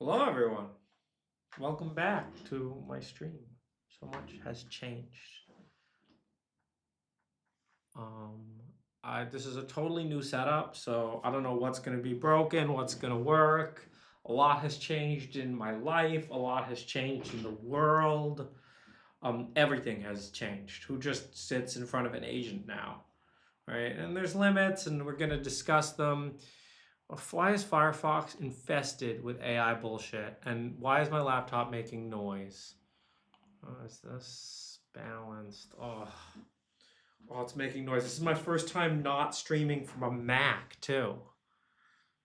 Hello everyone. Welcome back to my stream. So much has changed. This is a totally new setup, so I don't know what's going to be broken, what's going to work. A lot has changed in my life. A lot has changed in the world. Everything has changed. Who just sits in front of an agent now, right? And there's limits, and we're going to discuss them. Why is Firefox infested with AI bullshit? And why is my laptop making noise? Oh, is this balanced? Oh, it's making noise. This is my first time not streaming from a Mac, too.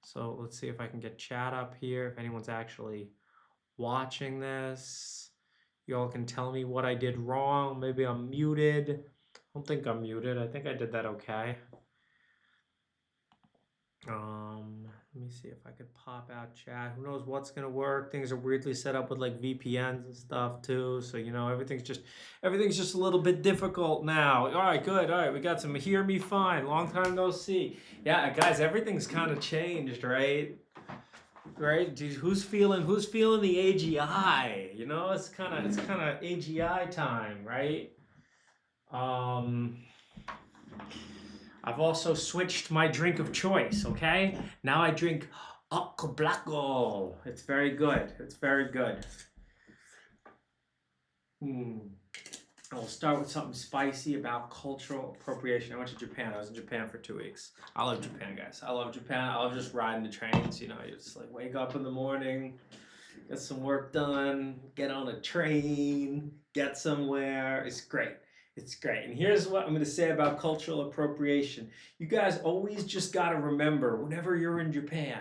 So let's see if I can get chat up here, if anyone's actually watching this. You all can tell me what I did wrong. Maybe I'm muted. I don't think I'm muted. I think I did that okay. Let me see if I could pop out chat. Who knows what's gonna work? Things are weirdly set up with like VPNs and stuff too. So you know everything's just a little bit difficult now. All right, good. All right, we got some hear me fine. Long time no see. Yeah, guys, everything's kind of changed, right? Right? Dude, who's feeling the AGI? You know, it's kind of AGI time, right? I've also switched my drink of choice, okay? Now I drink Blanco. It's very good. It's very good. I'll start with something spicy about cultural appropriation. I went to Japan. I was in Japan for 2 weeks. I love Japan, guys. I love Japan. I love just riding the trains. You know, you just like wake up in the morning, get some work done, get on a train, get somewhere. It's great. It's great. And here's what I'm going to say about cultural appropriation. You guys always just got to remember, whenever you're in Japan,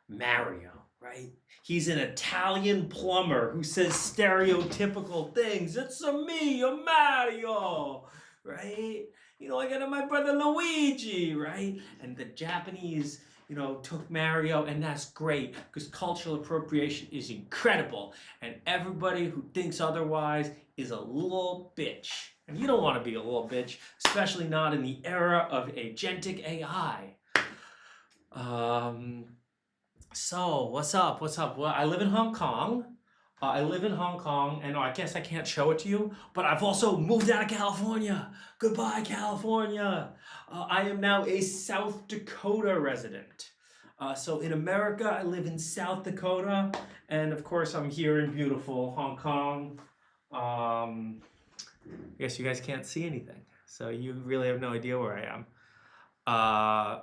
Mario, right? He's an Italian plumber who says stereotypical things. It's a me, a Mario, right? You know, I got my brother Luigi, right? And the Japanese, you know, took Mario, and that's great because cultural appropriation is incredible. And everybody who thinks otherwise is a little bitch. And you don't want to be a little bitch, especially not in the era of agentic AI. So, what's up? Well, I live in Hong Kong. And I guess I can't show it to you, but I've also moved out of California. Goodbye, California. I am now a South Dakota resident. So in America, I live in South Dakota, and of course, I'm here in beautiful Hong Kong. I guess you guys can't see anything, so you really have no idea where I am.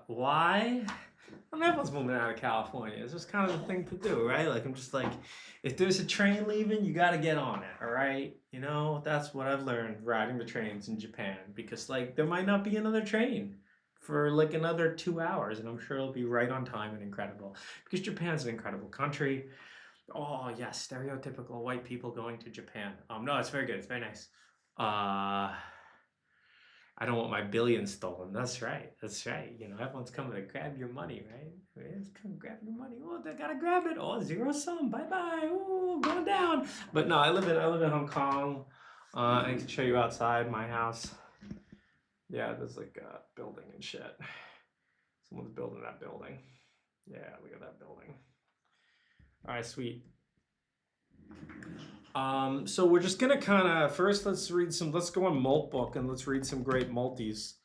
Why? I mean, everyone's moving out of California. It's just kind of the thing to do, right? Like, I'm just like, if there's a train leaving, you got to get on it, all right? You know, that's what I've learned riding the trains in Japan, because like there might not be another train for like another 2 hours, and I'm sure it'll be right on time and incredible, because Japan's an incredible country. Oh yes, stereotypical white people going to Japan. No, it's very good. It's very nice. I don't want my billions stolen. That's right. You know, everyone's coming to grab your money, right? It's come grab your money. Oh, they gotta grab it. Oh, zero sum. Bye bye. Oh, going down. But no, I live in Hong Kong. I can show you outside my house. Yeah, there's like a building and shit. Someone's building that building. Yeah, look at that building. All right, sweet. So we're just gonna kind of first let's go on Maltbook and let's read some great multis.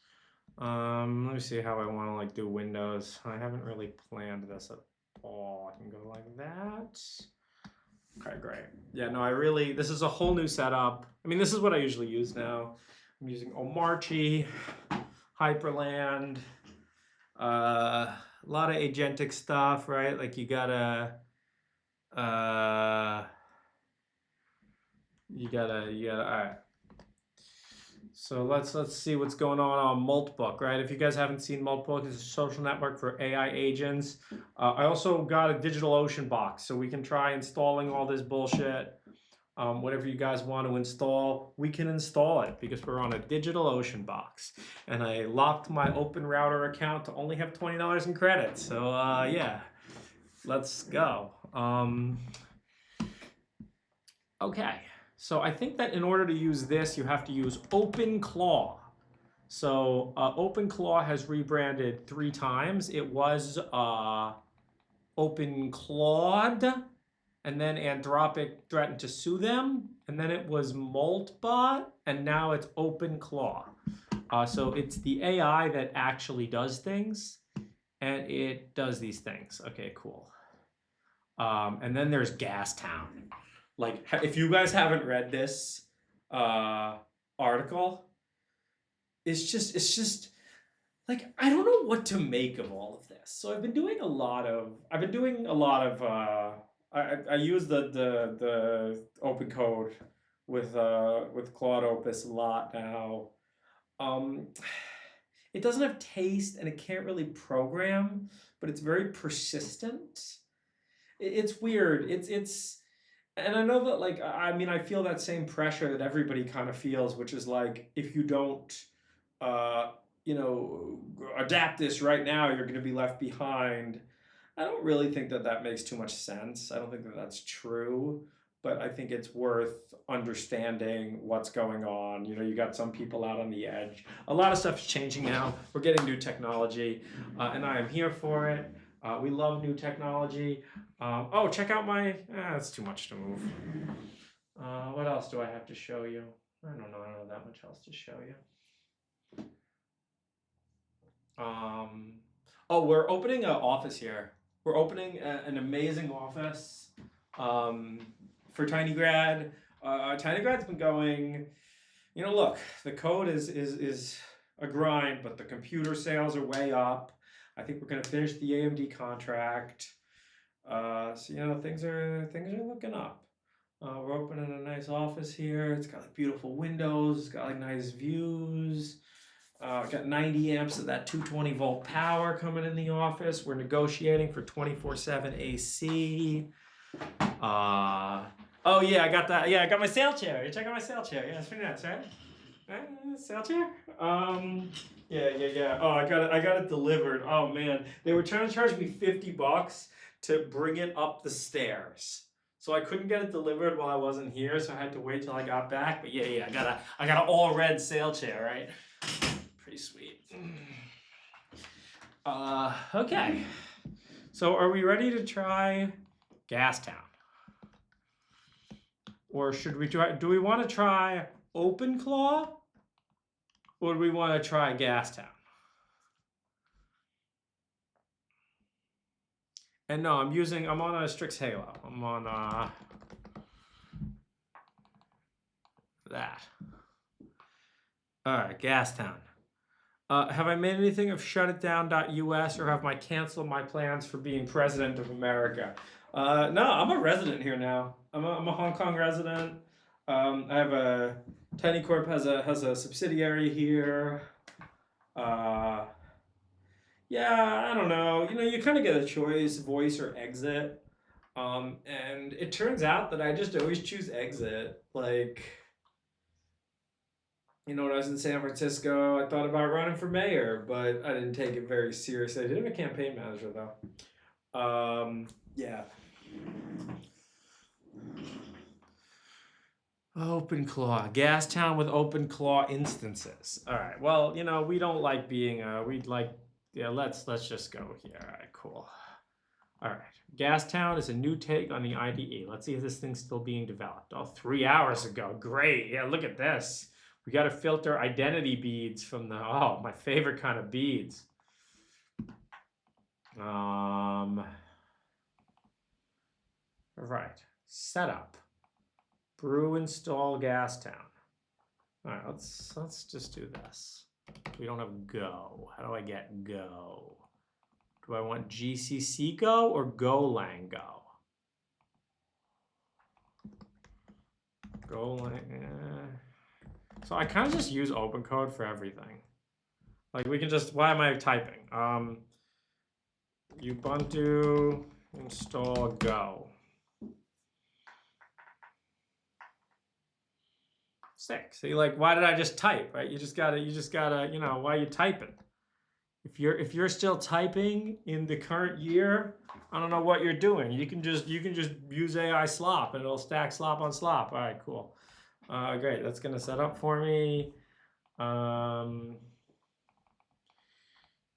Let me see how I want to like do Windows. I haven't really planned this at all. I can go like that. Okay, great. Yeah, no, this is a whole new setup. I mean, this is what I usually use now. I'm using Omarchy, Hyperland, a lot of agentic stuff, right? Like you gotta, all right. So let's see what's going on Maltbook, right? If you guys haven't seen Maltbook, it's a social network for AI agents. I also got a DigitalOcean box, so we can try installing all this bullshit. Whatever you guys want to install, we can install it because we're on a DigitalOcean box. And I locked my OpenRouter account to only have $20 in credit. So yeah, let's go. Okay. So I think that in order to use this, you have to use OpenClaw. So OpenClaw has rebranded 3 times. It was OpenClawed, and then Anthropic threatened to sue them, and then it was Maltbot, and now it's OpenClaw. So it's the AI that actually does things, and it does these things. Okay, cool. And then there's Gastown. Like, if you guys haven't read this article, it's just like, I don't know what to make of all of this. So I've been doing a lot of I use the open code with Claude Opus a lot now. It doesn't have taste and it can't really program, but it's very persistent. It's weird. And I know that, like, I mean, I feel that same pressure that everybody kind of feels, which is like, if you don't, uh, adapt this right now, you're going to be left behind. I don't really think that that makes too much sense. I don't think that that's true, but I think it's worth understanding what's going on. You got some people out on the edge. A lot of stuff is changing now. We're getting new technology, and I am here for it. We love new technology. Oh, check out my, that's too much to move. What else do I have to show you? I don't know that much else to show you. Oh, we're opening an office here. We're opening an amazing office for TinyGrad. TinyGrad's been going, look, the code is a grind, but the computer sales are way up. I think we're going to finish the AMD contract. So things are looking up. We're opening a nice office here. It's got like beautiful windows. It's got like nice views. Got 90 amps of that 220 volt power coming in the office. We're negotiating for 24/7 AC. Oh yeah, I got that. Yeah, I got my sail chair. You check out my sail chair. Yeah, it's pretty nice, right? Sail chair. Yeah. Oh, I got it delivered. Oh man, they were trying to charge me $50 to bring it up the stairs. So I couldn't get it delivered while I wasn't here, so I had to wait till I got back. But yeah, I got an all red sail chair, right? Pretty sweet. Okay. So are we ready to try Gastown? Or should we try, do we want to try OpenClaw? Or do we want to try Gastown? And no, I'm on a Strix Halo. I'm on that. All right, Gastown. Have I made anything of shutitdown.us or have I canceled my plans for being president of America? No, I'm a resident here now. I'm a Hong Kong resident. I have a TinyCorp has a subsidiary here. Yeah, I don't know. You kind of get a choice, voice or exit. And it turns out that I just always choose exit. Like, when I was in San Francisco, I thought about running for mayor, but I didn't take it very seriously. I did have a campaign manager though. Yeah. OpenClaw, Gastown with OpenClaw instances. All right. Well, we don't like being. We'd like. Yeah. Let's just go here. All right. Cool. All right. Gastown is a new take on the IDE. Let's see if this thing's still being developed. Oh, 3 hours ago. Great. Yeah. Look at this. We got to filter identity beads from the. Oh, my favorite kind of beads. All right. Setup. Brew install Gastown. All right, let's just do this. We don't have Go. How do I get Go? Do I want GCC Go or Golang Go? Golang. So I kind of just use OpenCode for everything. Like we can just. Why am I typing? Ubuntu install Go. Sick. So you're like, why did I just type? Right? You just gotta, why are you typing? If you're still typing in the current year, I don't know what you're doing. You can just use AI slop and it'll stack slop on slop. All right, cool. Great. That's gonna set up for me. You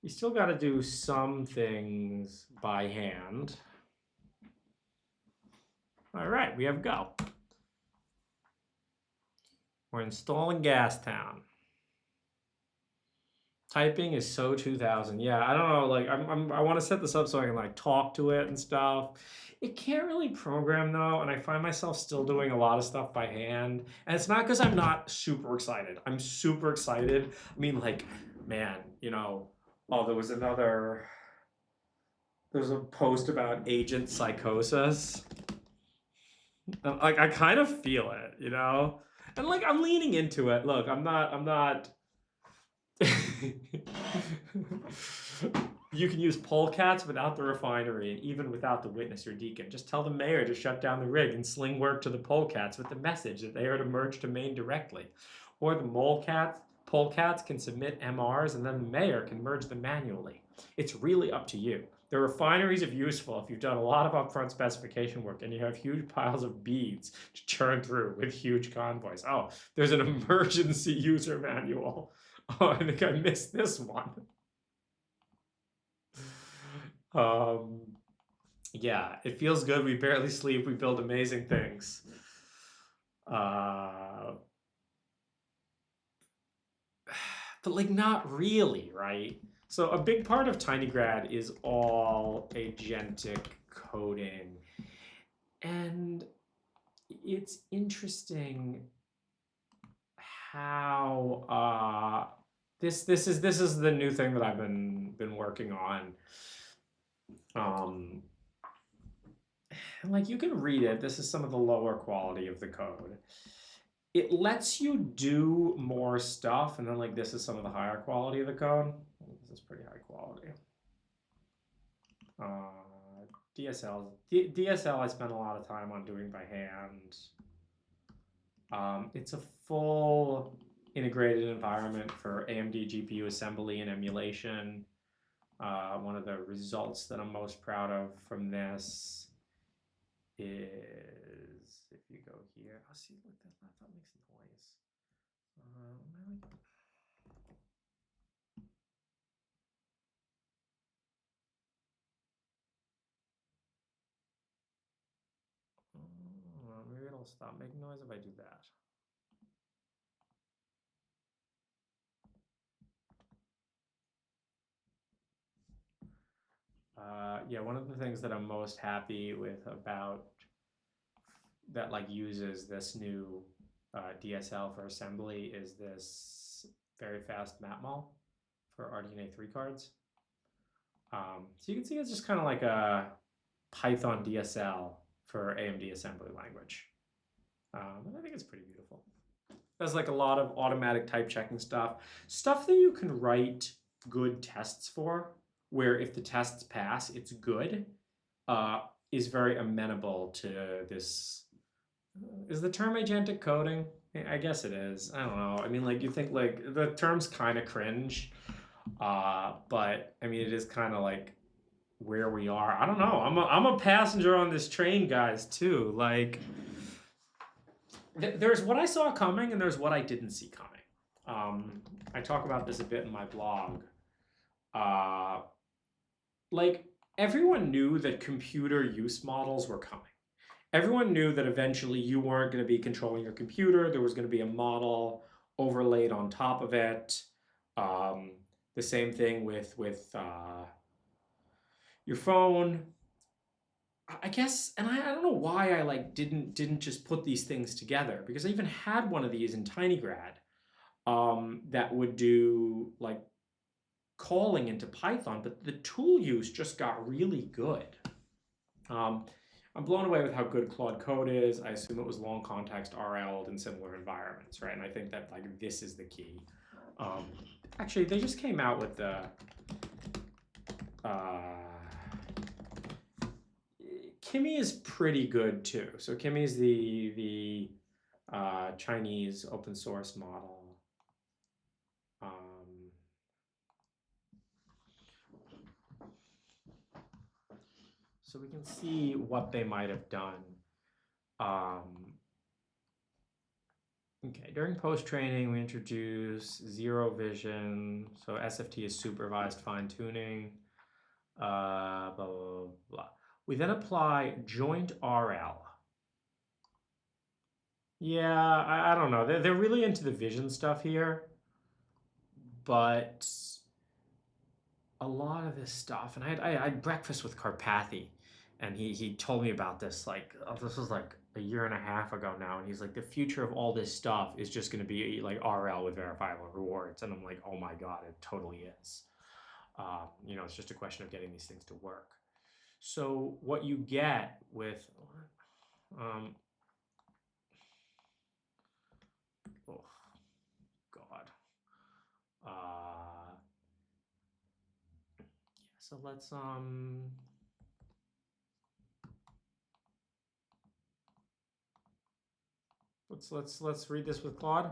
still got to do some things by hand. All right, we have go. We're installing Gastown. Typing is so 2000. Yeah, I don't know. Like, I want to set this up so I can like talk to it and stuff. It can't really program though, and I find myself still doing a lot of stuff by hand. And it's not because I'm not super excited. I'm super excited. I mean, like, man, you know, oh, there was a post about agent psychosis. And, like, I kind of feel it, you know? And like I'm leaning into it. Look, I'm not You can use polecats without the refinery and even without the witness or deacon. Just tell the mayor to shut down the rig and sling work to the polecats with the message that they are to merge to main directly. Or the polecats can submit MRs and then the mayor can merge them manually. It's really up to you. The refineries are useful if you've done a lot of upfront specification work and you have huge piles of beads to churn through with huge convoys. Oh, there's an emergency user manual. Oh, I think I missed this one. Um, yeah, it feels good. We barely sleep. We build amazing things. But like not really, right? So a big part of TinyGrad is all agentic coding. And it's interesting how this is the new thing that I've been working on. And like you can read it. This is some of the lower quality of the code. It lets you do more stuff, and then like this is some of the higher quality of the code. This is pretty high quality. DSL I spent a lot of time on doing by hand. It's a full integrated environment for AMD GPU assembly and emulation. One of the results that I'm most proud of from this is if you go here, I'll see. Look, that laptop makes noise. Maybe it'll stop making noise if I do that. Yeah, one of the things that I'm most happy with about that like uses this new DSL for assembly is this very fast mapmul for RDNA 3 cards. So you can see it's just kind of like a Python DSL for AMD assembly language. And I think it's pretty beautiful. There's like a lot of automatic type checking stuff that you can write good tests for, where if the tests pass, it's good, is very amenable to this. Is the term agentic coding? I guess it is. I don't know. I mean, like you think like the term's kind of cringe, but I mean it is kind of like where we are. I don't know. I'm a passenger on this train, guys, too. Like there's what I saw coming and there's what I didn't see coming. I talk about this a bit in my blog. Like everyone knew that computer use models were coming. Everyone knew that eventually you weren't going to be controlling your computer. There was going to be a model overlaid on top of it. The same thing with your phone. I guess, and I don't know why I like didn't just put these things together, because I even had one of these in TinyGrad that would do like calling into Python, but the tool use just got really good. I'm blown away with how good Claude Code is. I assume it was long context RL'd in similar environments, right? And I think that like this is the key. Actually, they just came out with the Kimi is pretty good too. So Kimi is the Chinese open source model. So we can see what they might have done. Okay, during post-training, we introduce zero vision. So SFT is supervised fine-tuning, blah, blah, blah, blah. We then apply joint RL. Yeah, I don't know. They're really into the vision stuff here, but a lot of this stuff, and I had breakfast with Carpathy, and he told me about this like this was like a year and a half ago now, and he's like the future of all this stuff is just going to be like RL with verifiable rewards, and I'm like, oh my god, it totally is. You know, it's just a question of getting these things to work. So what you get with um, oh god, yeah, so let's read this with Claude.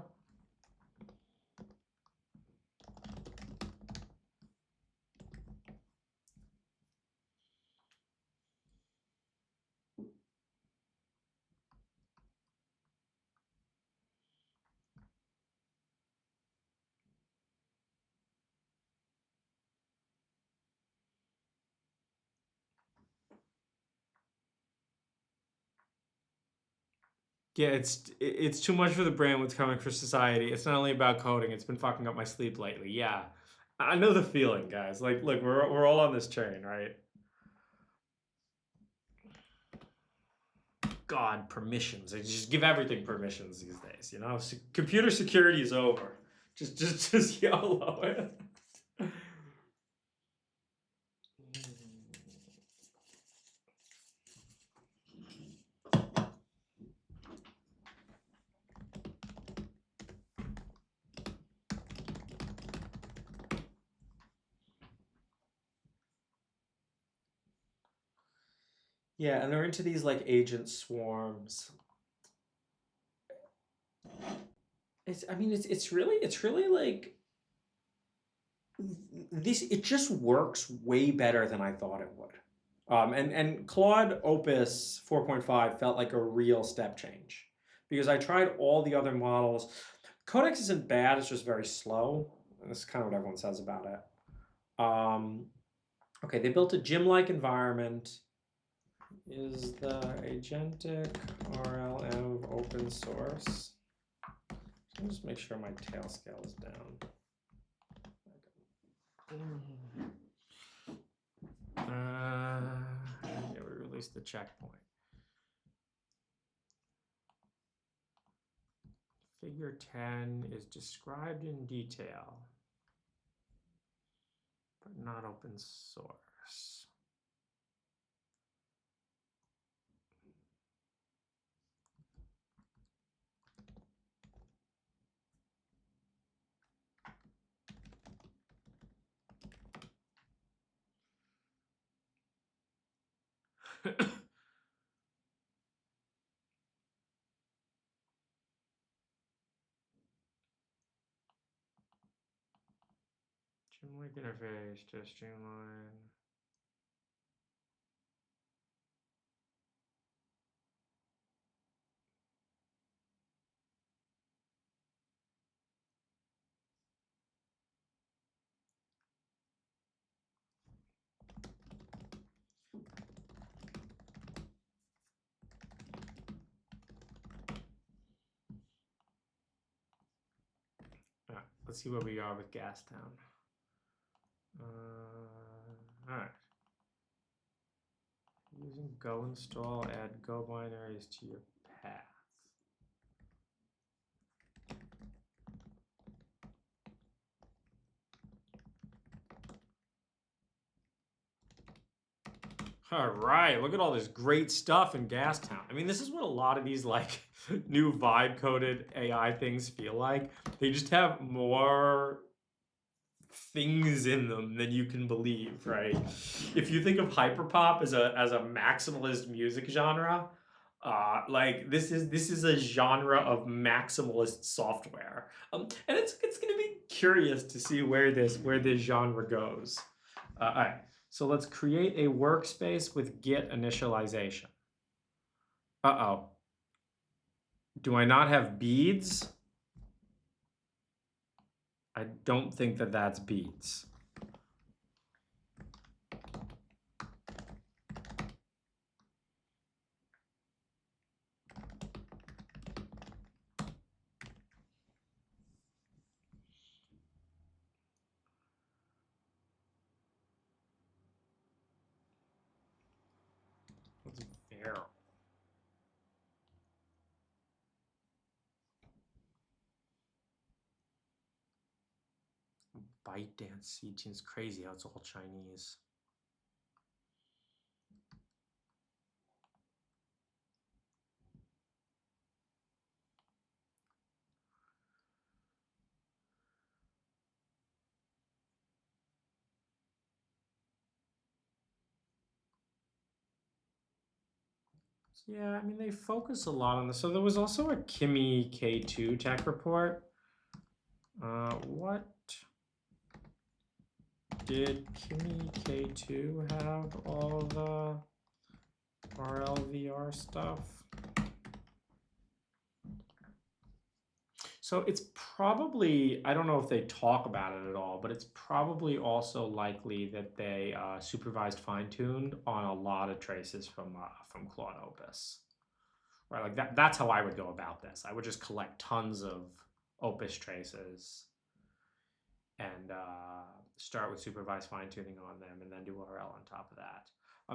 Yeah, it's too much for the brain. What's coming for society? It's not only about coding. It's been fucking up my sleep lately. Yeah, I know the feeling, guys. Like, look, we're all on this train, right? God, permissions. I just give everything permissions these days. You know, computer security is over. Just YOLO it. Yeah, and they're into these like agent swarms. I mean, it's really like this. It just works way better than I thought it would. And Claude Opus 4.5 felt like a real step change because I tried all the other models. Codex isn't bad; it's just very slow. That's kind of what everyone says about it. Okay, they built a gym-like environment. Is the Agentic RLM open source? Let me just make sure my tail scale is down. Yeah, we released the checkpoint. Figure 10 is described in detail, but not open source. Gym-like interface to streamline. Let's see where we are with Gastown. All right. Using go install, add go binaries to your path. All right, look at all this great stuff in Gastown. I mean, this is what a lot of these like new vibe coded AI things feel like. They just have more things in them than you can believe, right? If you think of hyperpop as a maximalist music genre, like this is a genre of maximalist software, and it's going to be curious to see where this genre goes. All right, so let's create a workspace with Git initialization. Uh-oh. Do I not have beads? I don't think that that's beads. here. ByteDance It's crazy how it's all Chinese. Yeah, I mean, they focus a lot on this. So there was also a Kimi K2 tech report. What did Kimi K2 have all the RLVR stuff? So it's probably, I don't know if they talk about it at all, but it's probably also likely that they supervised fine-tuned on a lot of traces from Claude Opus. Right, like that's how I would go about this. I would just collect tons of Opus traces and start with supervised fine-tuning on them and then do RL on top of that.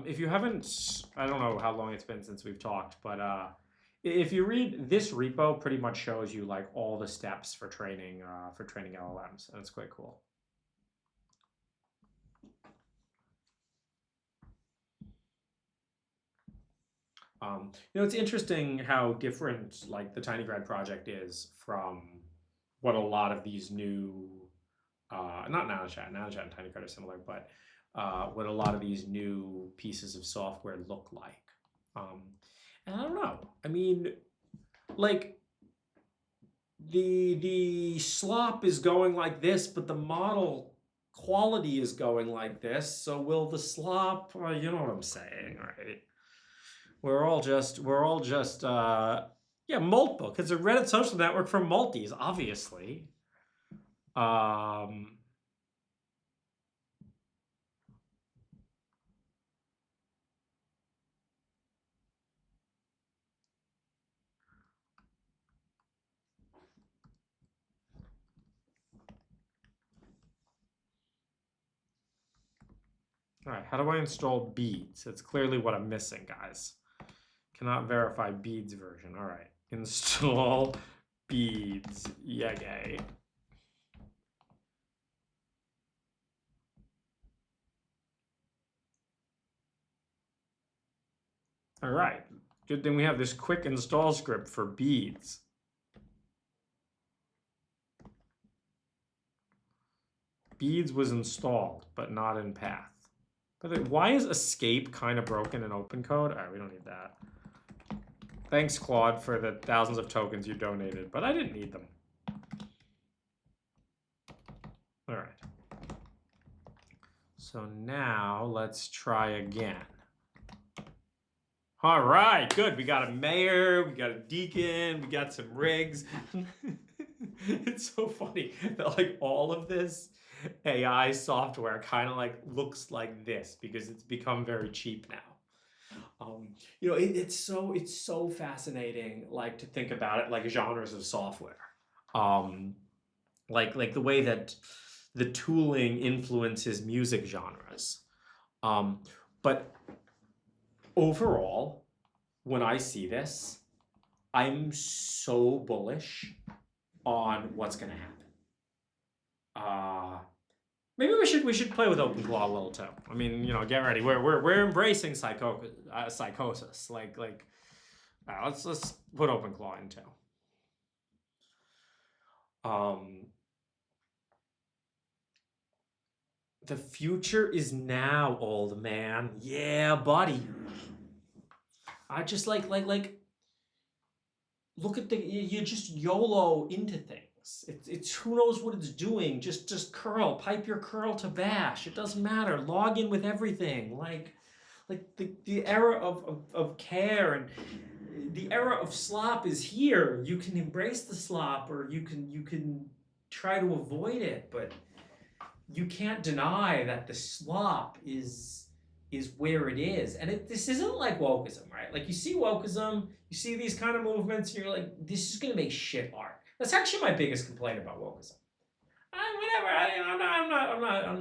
If you haven't, I don't know how long it's been since we've talked, but if you read this repo, pretty much shows you like all the steps for training LLMs, and it's quite cool. You know, it's interesting how different like the TinyGrad project is from what a lot of these new, not NanoChat and TinyGrad are similar, but what a lot of these new pieces of software look like. And I don't know. I mean, like the slop is going like this, but the model quality is going like this. So will the slop? You know what I'm saying, right? We're all just yeah, Maltbook. It's a Reddit social network for multis, obviously. All right, how do I install beads? It's clearly what I'm missing, guys. Cannot verify beads version. All right, install beads. Yay. All right, good thing we have this quick install script for beads. Beads was installed, but not in path. But why is escape kind of broken in open code? All right, we don't need that. Thanks, Claude, for the thousands of tokens you donated, but I didn't need them. All right. So now let's try again. All right, good. We got a mayor, we got a deacon, we got some rigs. It's so funny that like all of this AI software kind of like looks like this because it's become very cheap now. You know, it's so fascinating, like to think about it like genres of software, like the way that the tooling influences music genres. But overall, when I see this, I'm so bullish on what's going to happen. Maybe we should play with OpenClaw a little too. I mean, you know, get ready. We're embracing psychosis. Like let's put OpenClaw into. The future is now, old man. Yeah, buddy. I just like look at you just YOLO into things. It's who knows what it's doing. Just curl, pipe your curl to bash. It doesn't matter. Log in with everything. Like the era of care and the era of slop is here. You can embrace the slop or you can try to avoid it, but you can't deny that the slop is where it is. And this isn't like wokeism, right? Like you see wokeism, you see these kind of movements, and you're like, this is gonna make shit art. That's actually my biggest complaint about wokeism. I'm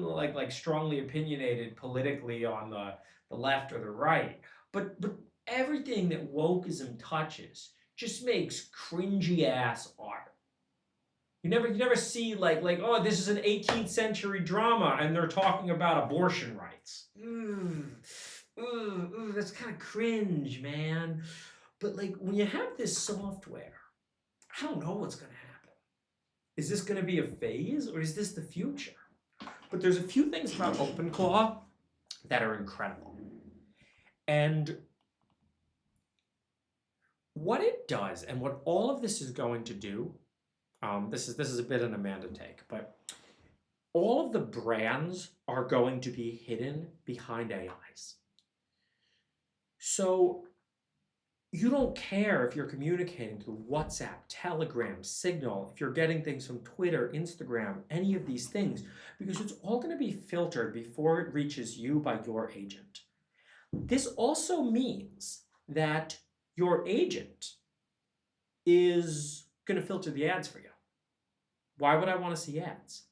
not like strongly opinionated politically on the left or the right, but everything that wokeism touches just makes cringy ass art. You never see like oh, this is an 18th century drama and they're talking about abortion rights. That's kind of cringe, man. But like when you have this software, I don't know what's going to happen. Is this going to be a phase or is this the future? But there's a few things about OpenClaw that are incredible. And what it does and what all of this is going to do, this is a bit an Amanda take, but all of the brands are going to be hidden behind AIs. So you don't care if you're communicating through WhatsApp, Telegram, Signal, if you're getting things from Twitter, Instagram, any of these things, because it's all going to be filtered before it reaches you by your agent. This also means that your agent is going to filter the ads for you. Why would I want to see ads?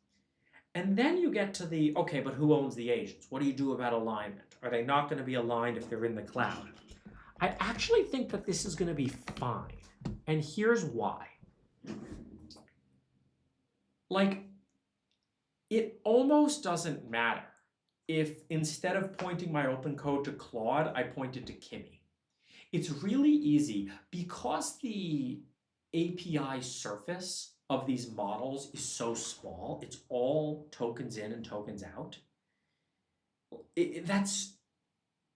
And then you get to the, okay, but who owns the agents? What do you do about alignment? Are they not going to be aligned if they're in the cloud? I actually think that this is going to be fine. And here's why. Like, it almost doesn't matter if instead of pointing my open code to Claude, I pointed to Kimi. It's really easy because the API surface of these models is so small. It's all tokens in and tokens out.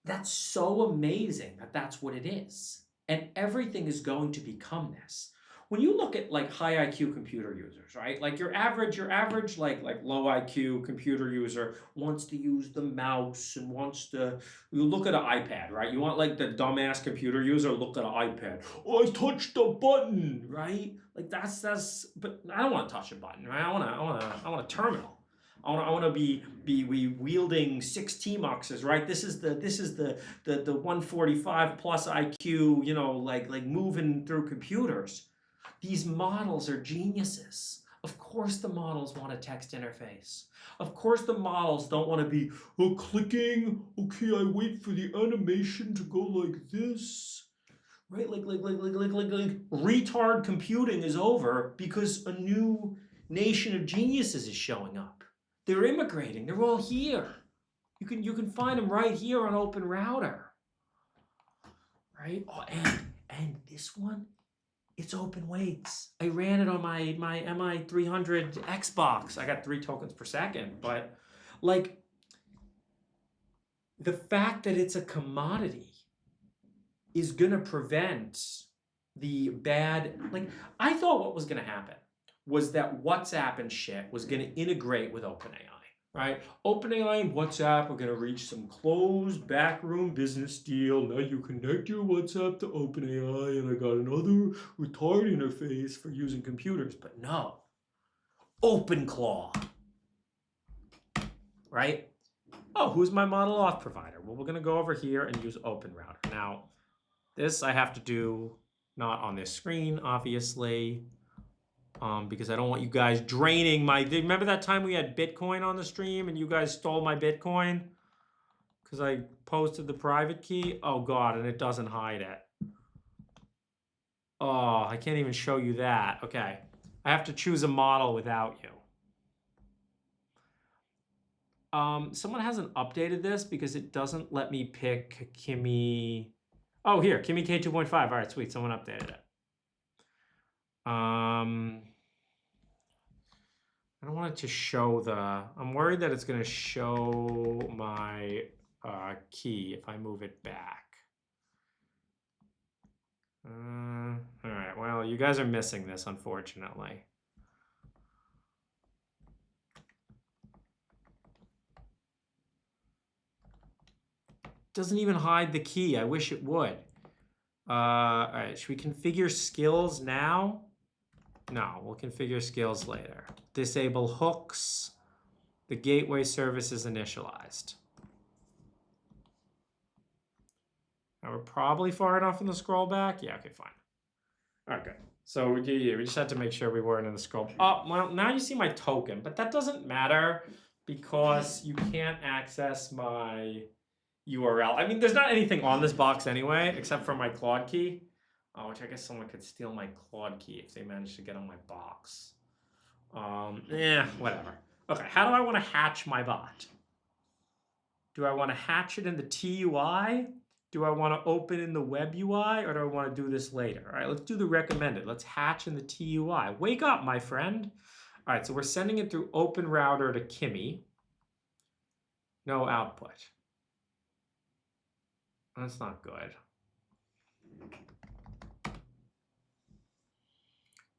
That's so amazing that that's what it is. And everything is going to become this. When you look at like high IQ computer users, right? Like your average like low IQ computer user wants to use the mouse and you look at an iPad, right? You want like the dumbass computer user look at an iPad. Oh, I touched the button, right? Like that's but I don't want to touch a button, right? I want a terminal. I want to be wielding 6 T-muxes, right? This is the 145 plus IQ, you know, like moving through computers. These models are geniuses. Of course the models want a text interface. Of course the models don't want to be clicking. Okay, I wait for the animation to go like this. Right? Like retard computing is over because a new nation of geniuses is showing up. They're immigrating. They're all here. You can find them right here on Open Router. Right? Oh, and this one, it's open weights. I ran it on my MI300 Xbox. I got 3 tokens per second. But like the fact that it's a commodity is gonna prevent the bad. Like I thought what was gonna happen was that WhatsApp and shit was going to integrate with OpenAI, right? OpenAI and WhatsApp are going to reach some closed backroom business deal. Now you connect your WhatsApp to OpenAI and I got another retard interface for using computers. But no, OpenClaw, right? Oh, who's my model auth provider? Well, we're going to go over here and use OpenRouter. Now, this I have to do not on this screen, obviously. Because I don't want you guys draining my... Remember that time we had Bitcoin on the stream and you guys stole my Bitcoin? Because I posted the private key? Oh, God, and it doesn't hide it. Oh, I can't even show you that. Okay. I have to choose a model without you. Someone hasn't updated this because it doesn't let me pick Kimi... Oh, here, Kimi K2.5. All right, sweet. Someone updated it. I don't want it to show I'm worried that it's going to show my key if I move it back. All right, well, you guys are missing this, unfortunately. Doesn't even hide the key. I wish it would. All right, should we configure skills now? No, we'll configure skills later. Disable hooks. The gateway service is initialized. Now we're probably far enough in the scroll back. Yeah, okay, fine. All right, good. So we just had to make sure we weren't in the scroll. Oh, well, now you see my token, but that doesn't matter because you can't access my URL. I mean, there's not anything on this box anyway, except for my Claude key, which I guess someone could steal my Claude key if they managed to get on my box. Whatever. Okay, how do I want to hatch my bot? Do I want to hatch it in the TUI? Do I want to open in the web UI, or do I want to do this later? All right, let's do the recommended. Let's hatch in the TUI. Wake up, my friend. All right, so we're sending it through open router to Kimmy. No output. That's not good.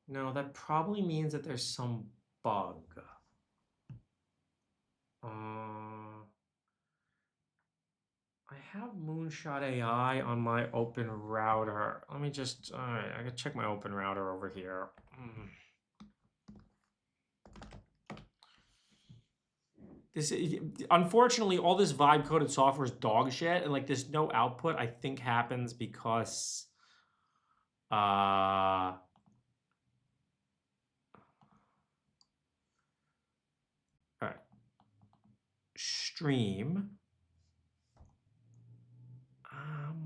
No, that probably means that there's some bug. I have Moonshot AI on my open router. Let me just, all right, I gotta check my open router over here. This, unfortunately, all this vibe coded software is dog shit, and like there's no output. I think happens because, all right, stream.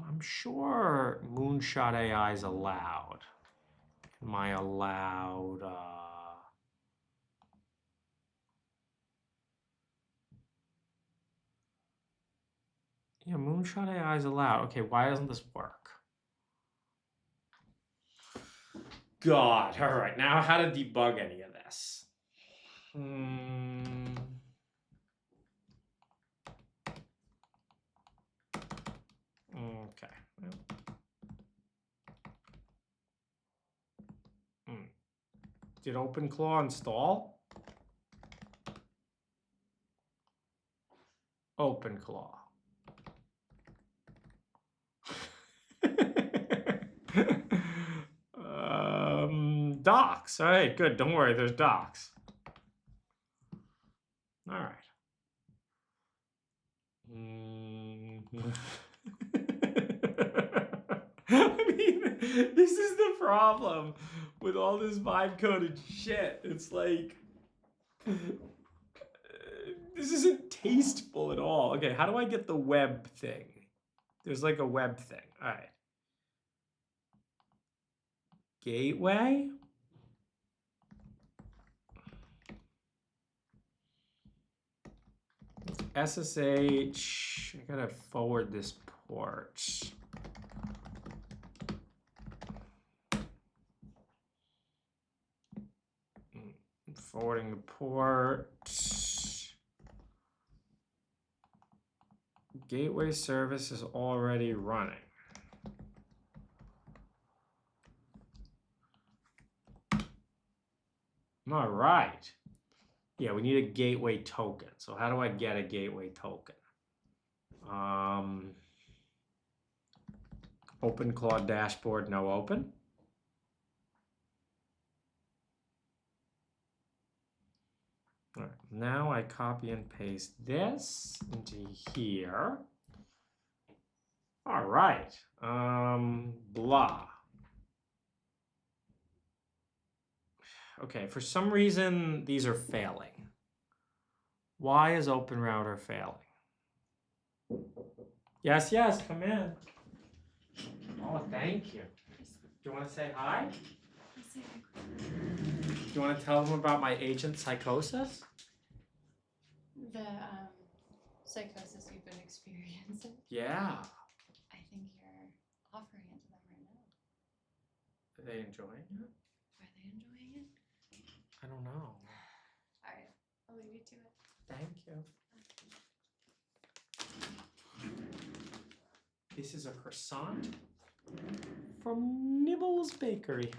I'm sure Moonshot AI is allowed. Am I allowed? Yeah, Moonshot AI is allowed. Okay, why doesn't this work? God, all right. Now how to debug any of this? Okay. Did OpenClaw install? OpenClaw. Docs. All right, good. Don't worry, there's docs. All right. I mean, this is the problem with all this vibe coded shit. It's like, this isn't tasteful at all. Okay, how do I get the web thing? There's like a web thing. All right. Gateway? SSH. I gotta forward this port. Forwarding the port. Gateway service is already running. All right. Yeah, we need a gateway token. So how do I get a gateway token? OpenClaw dashboard, no open. All right, now I copy and paste this into here. All right, blah. Okay, for some reason, these are failing. Why is OpenRouter failing? Yes, yes, come in. Oh, thank you. Do you want to say hi? Do you want to tell them about my agent psychosis? The psychosis you've been experiencing? Yeah. I think you're offering it to them right now. Are they enjoying it? Are they enjoying it? I don't know. All right, I'll leave you to it. Thank you. This is a croissant from Nibbles Bakery.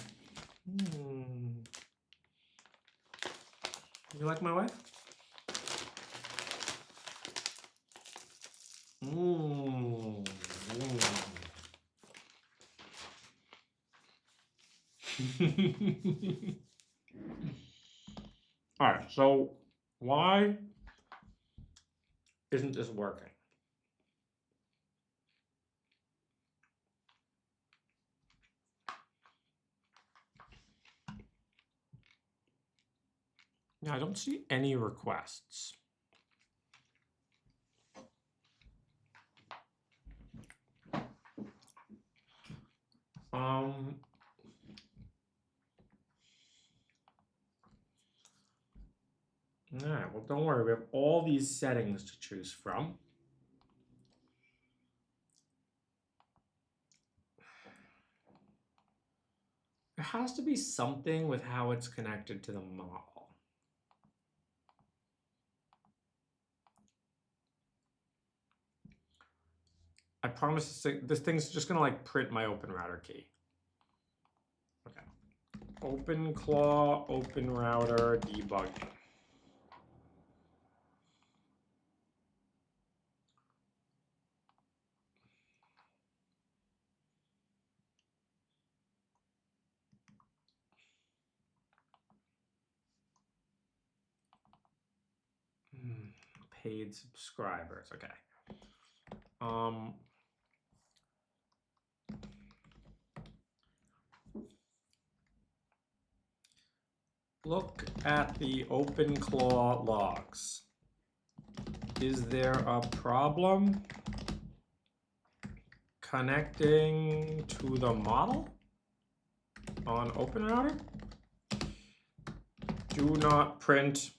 You like my wife? All right, so why isn't this working? Yeah, I don't see any requests. All right, well, don't worry. We have all these settings to choose from. There has to be something with how it's connected to the model. I promise this thing's just gonna like print my open router key. Okay. OpenClaw, open router, debugging. Paid subscribers. Okay. Look at the OpenClaw logs. Is there a problem connecting to the model on OpenRouter? Do not print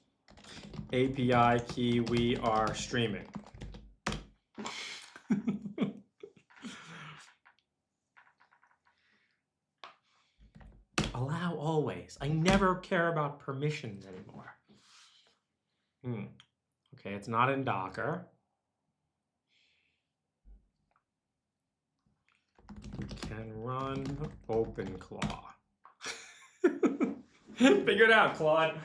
API key, we are streaming. Allow always. I never care about permissions anymore. Okay, it's not in Docker. We can run OpenClaw. Figure it out, Claude.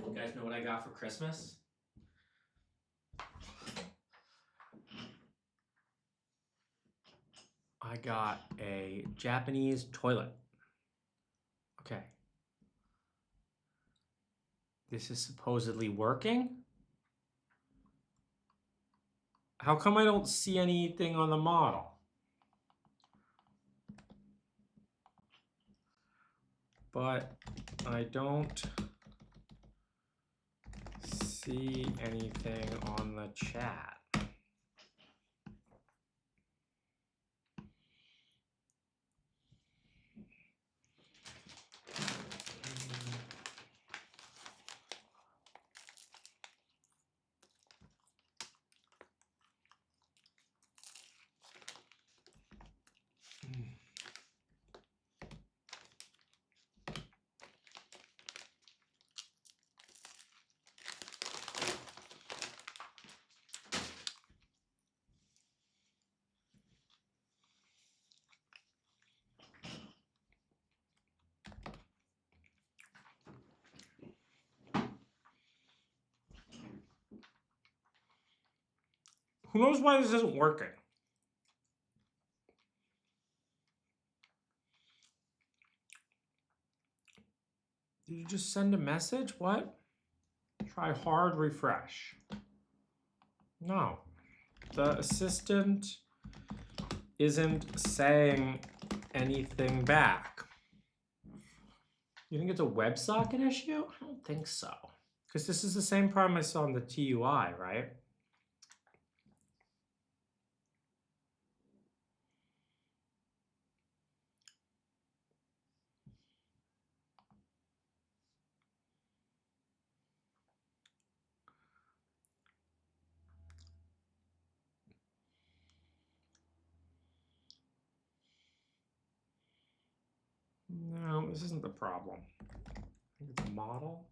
You guys know what I got for Christmas? I got a Japanese toilet. Okay. This is supposedly working? How come I don't see anything on the model? But I don't see anything on the chat. Who knows why this isn't working? Did you just send a message? What? Try hard refresh. No. The assistant isn't saying anything back. You think it's a WebSocket issue? I don't think so. Because this is the same problem I saw in the TUI, right? No, this isn't the problem. I think it's a model.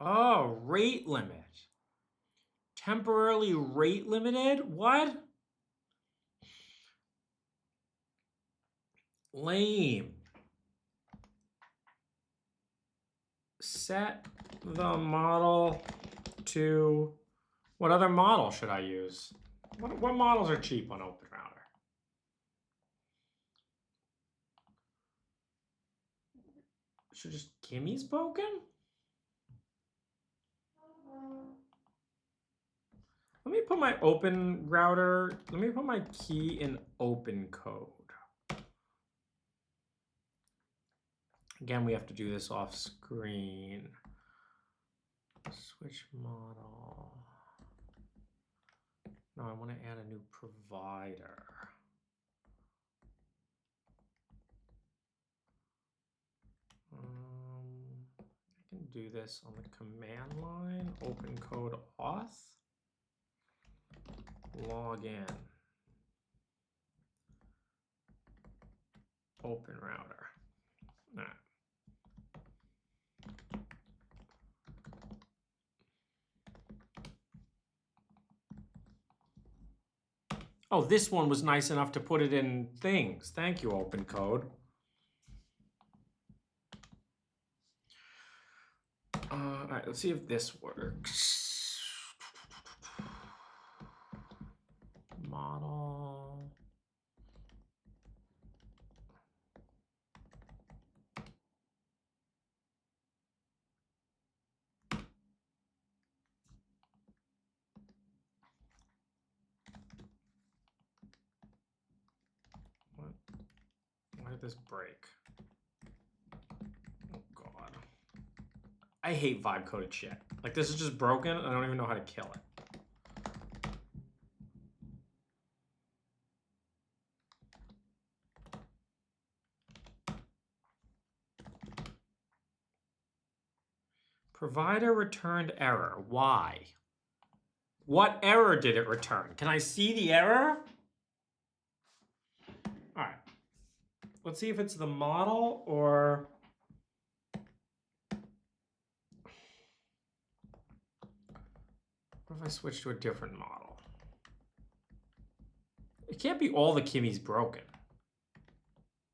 Oh, rate limit. Temporarily rate limited? What? Lame. Set the model to, what other model should I use? What models are cheap on OpenRouter? Should just Kimmy's broken? Let me put my OpenRouter, let me put my key in OpenCode. Again, we have to do this off screen. Switch model. No, I want to add a new provider. I can do this on the command line, OpenCode auth, log in, OpenRouter. All right. Oh, this one was nice enough to put it in things. Thank you, OpenCode. All right, let's see if this works. Model. What? Why did this break? Oh, God. I hate vibe coded shit. Like, this is just broken. I don't even know how to kill it. Provider returned error. Why? What error did it return? Can I see the error? All right. Let's see if it's the model or... What if I switch to a different model? It can't be all the Kimmy's broken.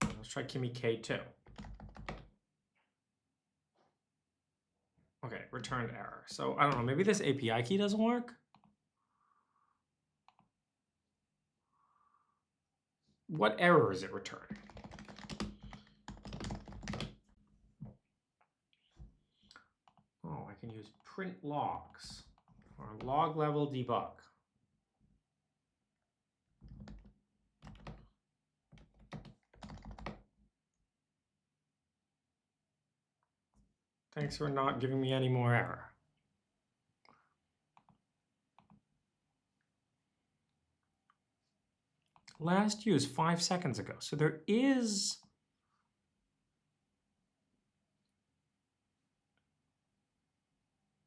Let's try Kimmy K2. Okay, returned error. So I don't know, maybe this API key doesn't work? What error is it returning? Oh, I can use print logs or log level debug. Thanks for not giving me any more error. Last used 5 seconds ago. So there is...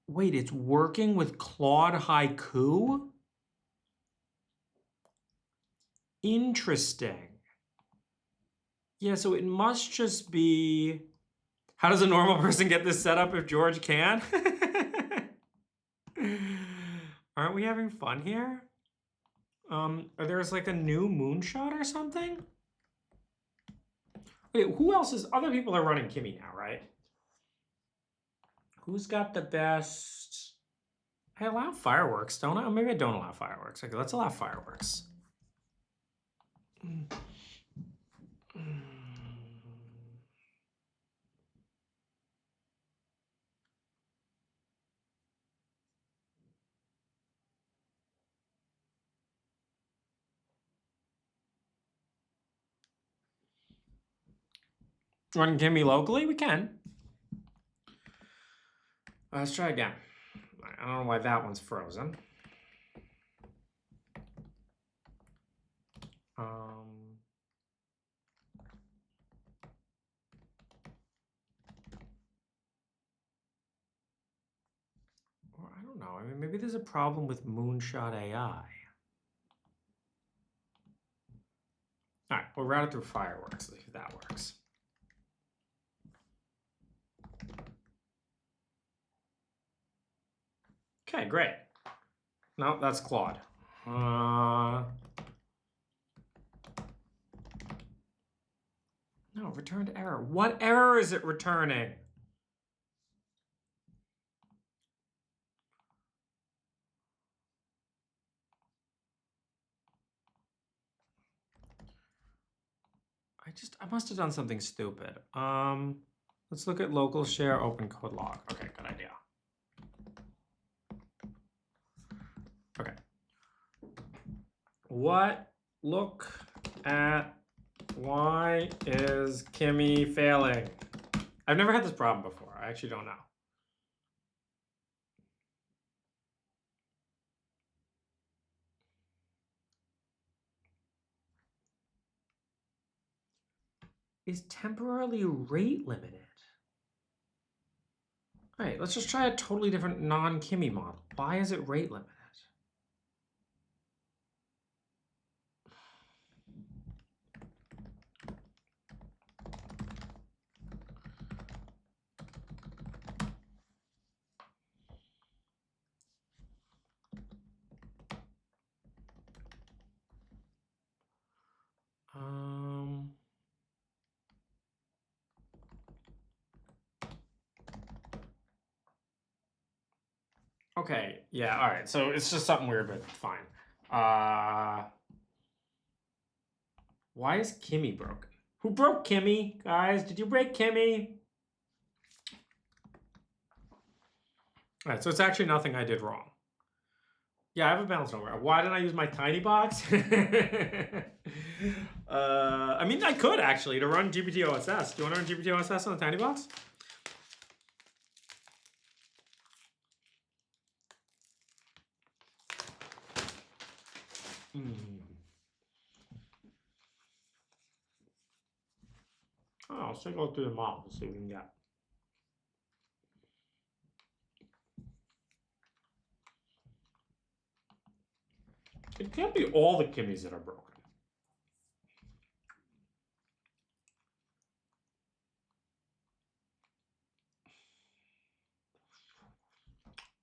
Wait, it's working with Claude Haiku? Interesting. Yeah, so it must just be... How does a normal person get this set up if George can? Aren't we having fun here? There's like a new moonshot or something? Wait, who else is... Other people are running Kimmy now, right? Who's got the best... I allow fireworks, don't I? Or maybe I don't allow fireworks. Okay, let's allow fireworks. Run Kimmy locally? We can. Let's try again. I don't know why that one's frozen. Or I don't know. I mean, maybe there's a problem with Moonshot AI. All right, we'll route it through fireworks. Let's see if that works. Okay, great. No, that's Claude. No, returned error. What error is it returning? I must have done something stupid. Let's look at local share open code log. Okay, good idea. Okay. Look at why is Kimmy failing? I've never had this problem before. I actually don't know. Is temporarily rate limited. All right, let's just try a totally different non-Kimmy model. Why is it rate limited? Okay, yeah, all right. So it's just something weird, but fine. Why is Kimmy broken? Who broke Kimmy, guys? Did you break Kimmy? All right, so it's actually nothing I did wrong. Yeah, I have a balance nowhere. Why didn't I use my tinybox? I mean, I could actually to run GPT OSS. Do you want to run GPT OSS on the tinybox? Oh, let's take a look through the model to see what we can get. It can't be all the Kimmies that are broken.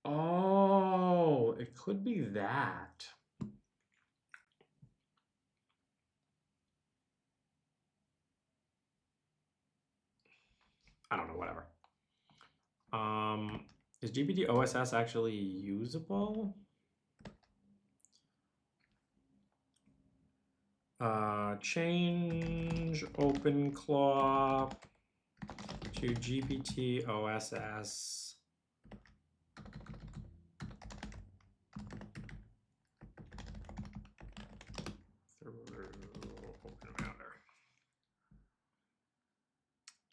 Oh, it could be that. I don't know, whatever. Is GPT OSS actually usable? Change OpenClaw to GPT OSS.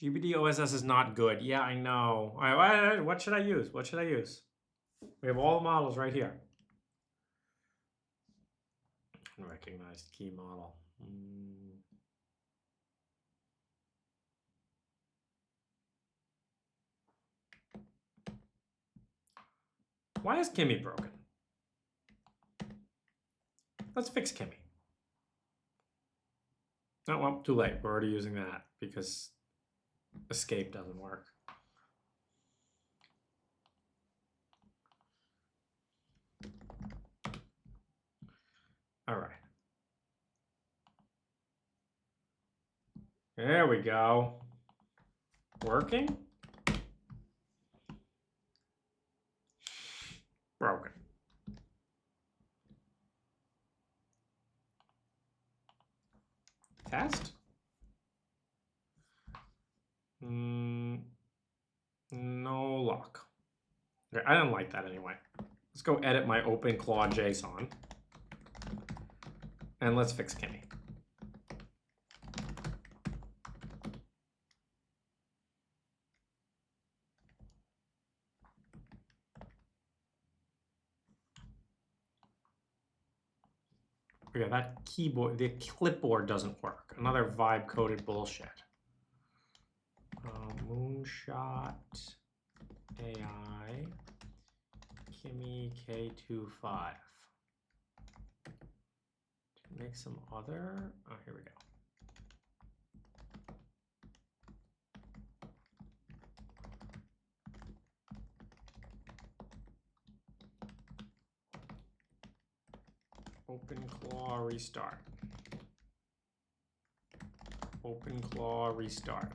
GPT OSS is not good. Yeah, I know. What should I use? What should I use? We have all the models right here. Unrecognized key model. Why is Kimmy broken? Let's fix Kimmy. Oh, well, too late. We're already using that because escape doesn't work. All right. There we go. Working? Broken. Test? No luck. Okay, I didn't like that anyway. Let's go edit my OpenClaw JSON. And let's fix Kimmy. Okay, that keyboard, the clipboard doesn't work. Another vibe coded bullshit. Moonshot AI Kimmy K25. Make some other. Oh, here we go. OpenClaw restart. OpenClaw restart.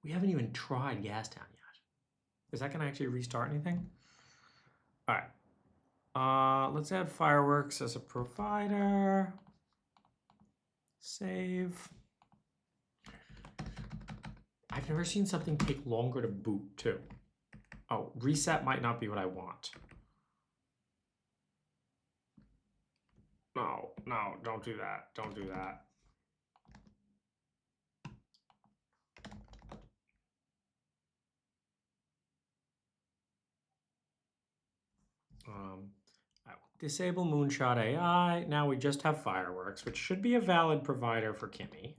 We haven't even tried Gastown yet. Is that going to actually restart anything? All right. Let's add Fireworks as a provider. Save. I've never seen something take longer to boot, too. Oh, reset might not be what I want. No, no, don't do that. Don't do that. I will disable Moonshot AI. Now we just have Fireworks, which should be a valid provider for Kimmy.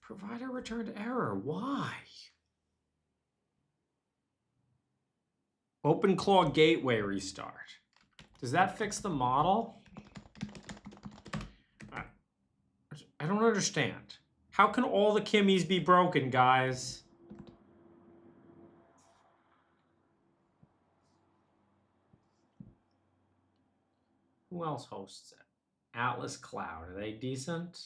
Provider returned error. Why? OpenClaw gateway restart. Does that fix the model? I don't understand. How can all the Kimmies be broken, guys? Who else hosts it? Atlas Cloud. Are they decent?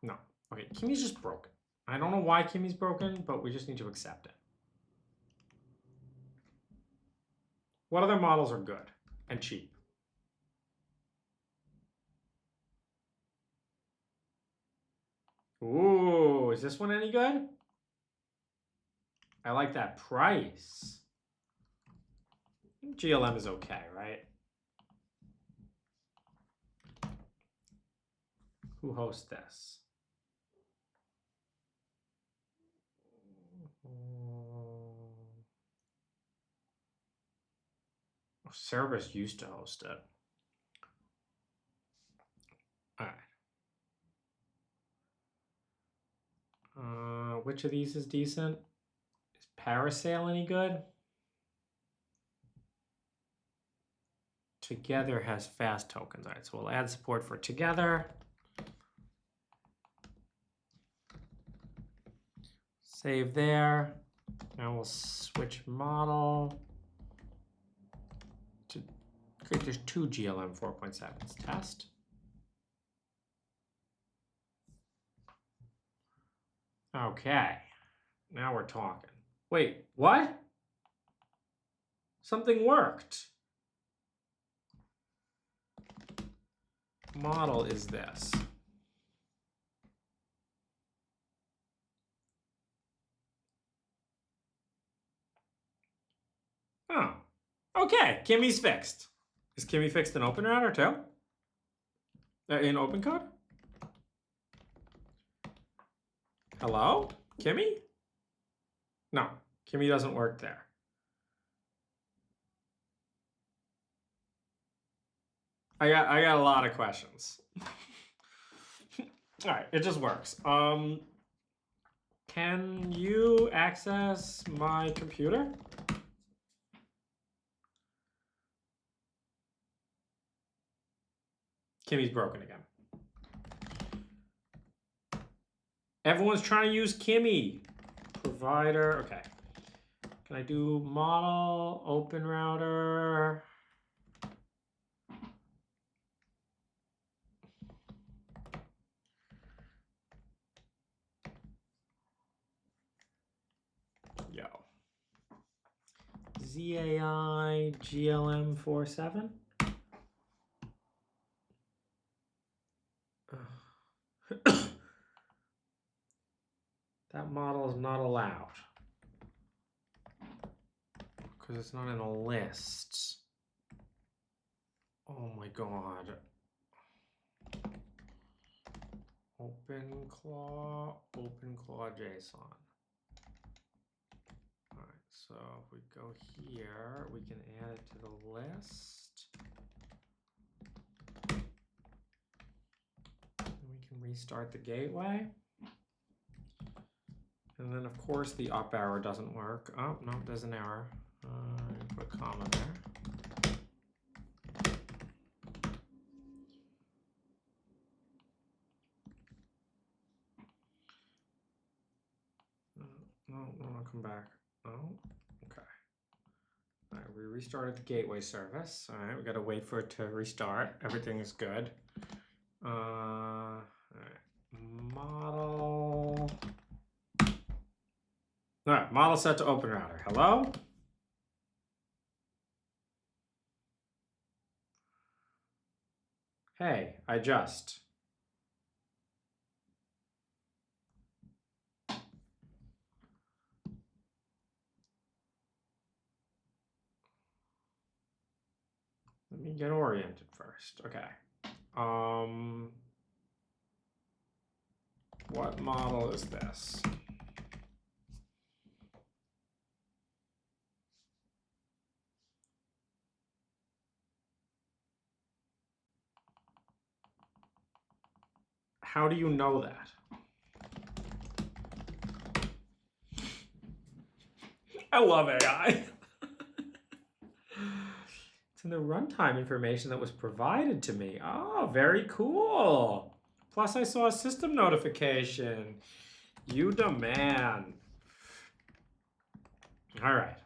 No. Okay, Kimmy's just broken. I don't know why Kimmy's broken, but we just need to accept it. What other models are good and cheap? Ooh, is this one any good? I like that price. GLM is okay, right? Who hosts this? Cerberus used to host it. All right. Which of these is decent? Is Parasail any good? Together has fast tokens. All right, so we'll add support for Together. Save there. Now we'll switch model to great. There's two GLM 4.7s. Test. Okay, now we're talking. Wait, what? Something worked. Model is this. Oh, okay. Kimmy's fixed. Is Kimmy fixed in OpenRouter too? In OpenCode? Hello? Kimmy? No, Kimmy doesn't work there. I got a lot of questions. All right, it just works. Can you access my computer? Kimmy's broken again. Everyone's trying to use Kimmy. Provider, okay. Can I do model, open router? Yo. ZAI GLM 47. That model is not allowed because it's not in a list. Oh my god. OpenClaw JSON. So if we go here, we can add it to the list. And we can restart the gateway. And then, of course, the up arrow doesn't work. Oh, no, there's an error. Put a comma there. No, I want to come back. Oh, okay. All right, we restarted the gateway service. All right, we got to wait for it to restart. Everything is good. All right, model. All right, model set to open router. Hello? Hey, I just. Let me get oriented first. Okay. What model is this? How do you know that? I love AI. It's in the runtime information that was provided to me. Oh, very cool. Plus, I saw a system notification. You the man. All right.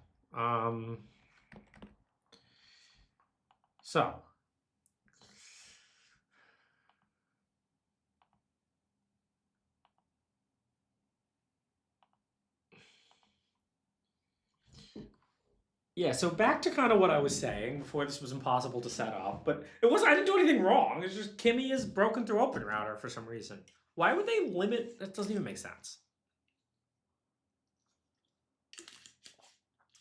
So. Yeah, so back to kind of what I was saying before this was impossible to set up, but it wasn't, I didn't do anything wrong. It's just Kimmy is broken through OpenRouter for some reason. Why would they limit? That doesn't even make sense.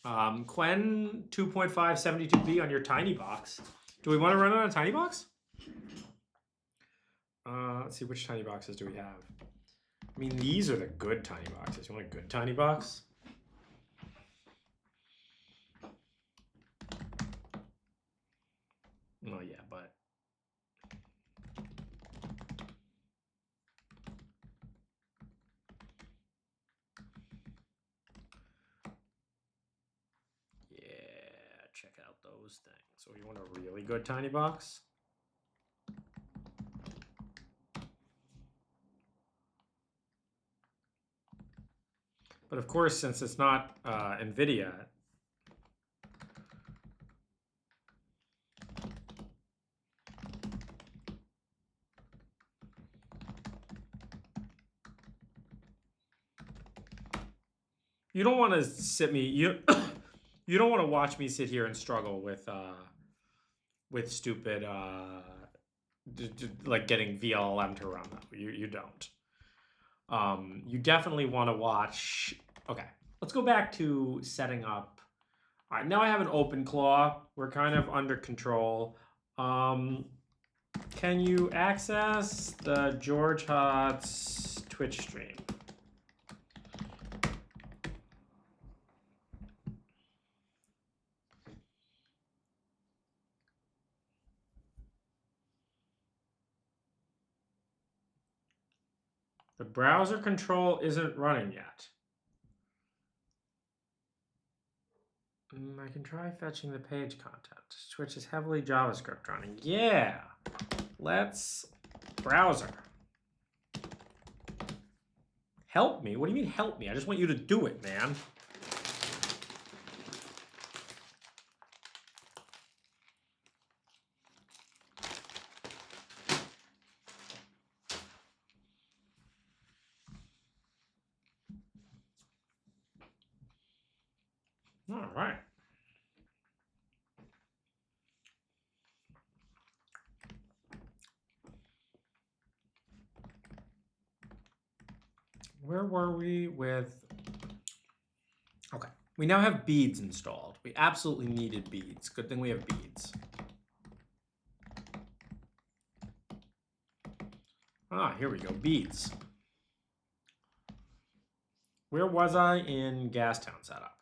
Quen 2.572B on your tinybox. Do we want to run it on a tinybox? Let's see, which tiny boxes do we have? I mean, these are the good tiny boxes. You want a good tiny box? Well, yeah, but yeah, check out those things. So you want a really good tiny box? But of course, since it's not NVIDIA, you don't want to sit me, you don't want to watch me sit here and struggle with stupid, like getting VLLM to run them. You don't. You definitely want to watch. Okay, let's go back to setting up. All right, now I have an OpenClaw. We're kind of under control. Can you access the George Hotz Twitch stream? The browser control isn't running yet. I can try fetching the page content. Twitch is heavily JavaScript running. Yeah, let's browser. Help me? What do you mean help me? I just want you to do it, man. All right. Where were we with? Okay, we now have beads installed. We absolutely needed beads. Good thing we have beads. Ah, here we go, beads. Where was I in Gastown setup?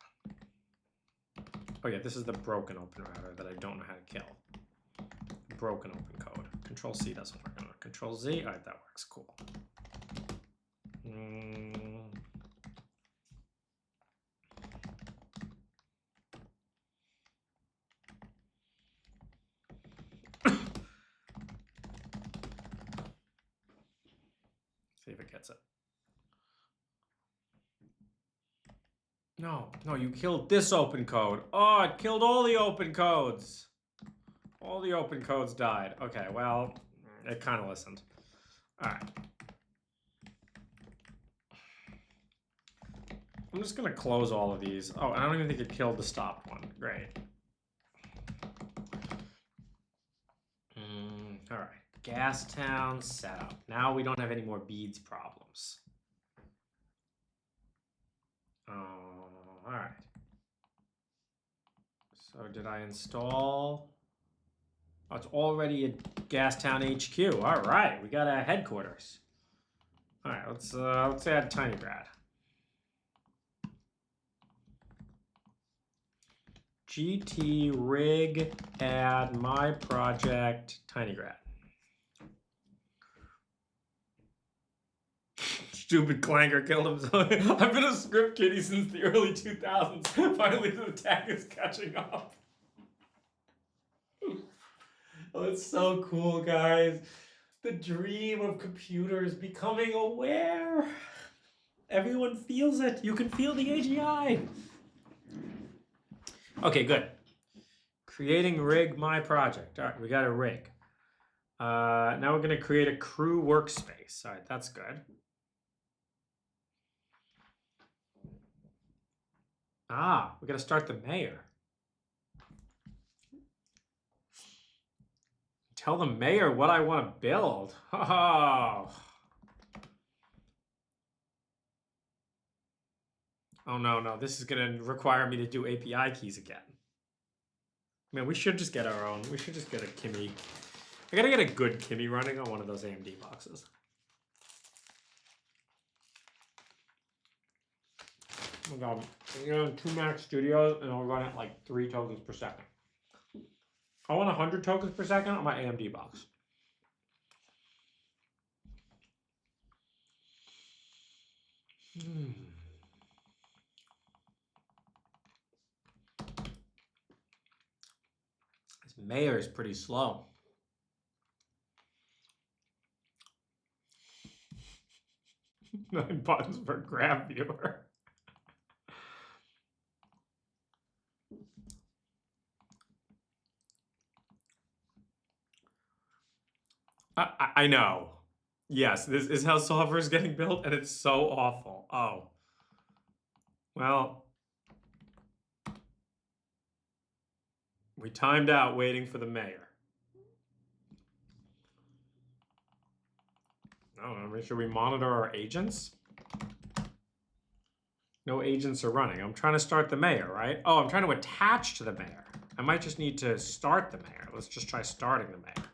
Oh yeah, this is the broken open router that I don't know how to kill. Broken open code. Control C doesn't work on it. Control Z, all right, that works, cool. See if it gets it. No, you killed this open code. Oh, it killed all the open codes. All the open codes died. Okay, well, it kind of listened. All right. I'm just gonna close all of these. Oh, I don't even think it killed the stop one. Great. All right. Gastown setup. Now we don't have any more beads problems. All right. So did I install? Oh, it's already a Gastown HQ. All right, we got a headquarters. All right, let's add tinygrad. GT rig add my project tinygrad. Stupid clanker killed himself. I've been a script kiddie since the early 2000s. Finally, the attack is catching up. Oh, it's so cool, guys. The dream of computers becoming aware. Everyone feels it. You can feel the AGI. Okay, good. Creating rig my project. All right, we got a rig. Now we're going to create a crew workspace. All right, that's good. Ah, we got to start the mayor. Tell the mayor what I want to build. Oh. Oh no, this is going to require me to do API keys again. Man, we should just get our own. We should just get a Kimi. I gotta get a good Kimi running on one of those AMD boxes. Oh my god, you know, 2 Mac Studios, and I'll run it like 3 tokens per second. I want 100 tokens per second on my AMD box. This mayor is pretty slow. 9 buttons per graph viewer. I know. Yes, this is how software is getting built, and it's so awful. Oh. Well, we timed out waiting for the mayor. I don't know, should we monitor our agents? No agents are running. I'm trying to start the mayor, right? Oh, I'm trying to attach to the mayor. I might just need to start the mayor. Let's just try starting the mayor.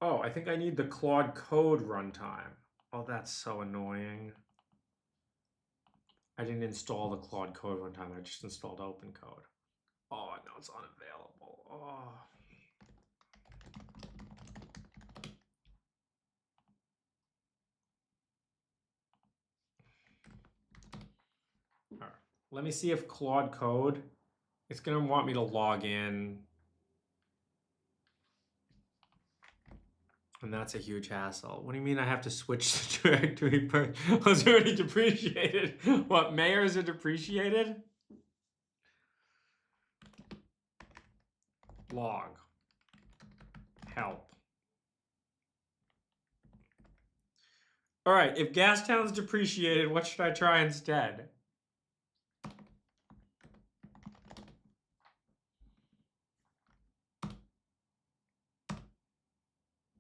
Oh, I think I need the Claude Code runtime. Oh, that's so annoying. I didn't install the Claude Code runtime. I just installed OpenCode. Oh, no, it's unavailable. Oh. All right. Let me see if Claude Code, it's going to want me to log in. And that's a huge hassle. What do you mean I have to switch the directory per? I was already depreciated. What, mayors are depreciated? Log. Help. All right, if Gastown's depreciated, what should I try instead?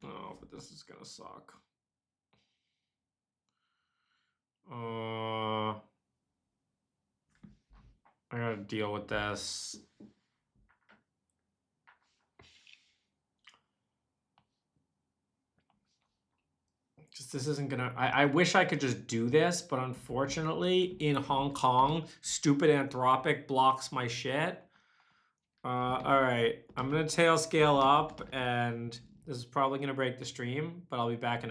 Oh, but this is gonna suck. I gotta deal with this. Just this isn't gonna. I wish I could just do this, but unfortunately, in Hong Kong, stupid Anthropic blocks my shit. All right, I'm gonna tail scale up, and this is probably gonna break the stream, but I'll be back in a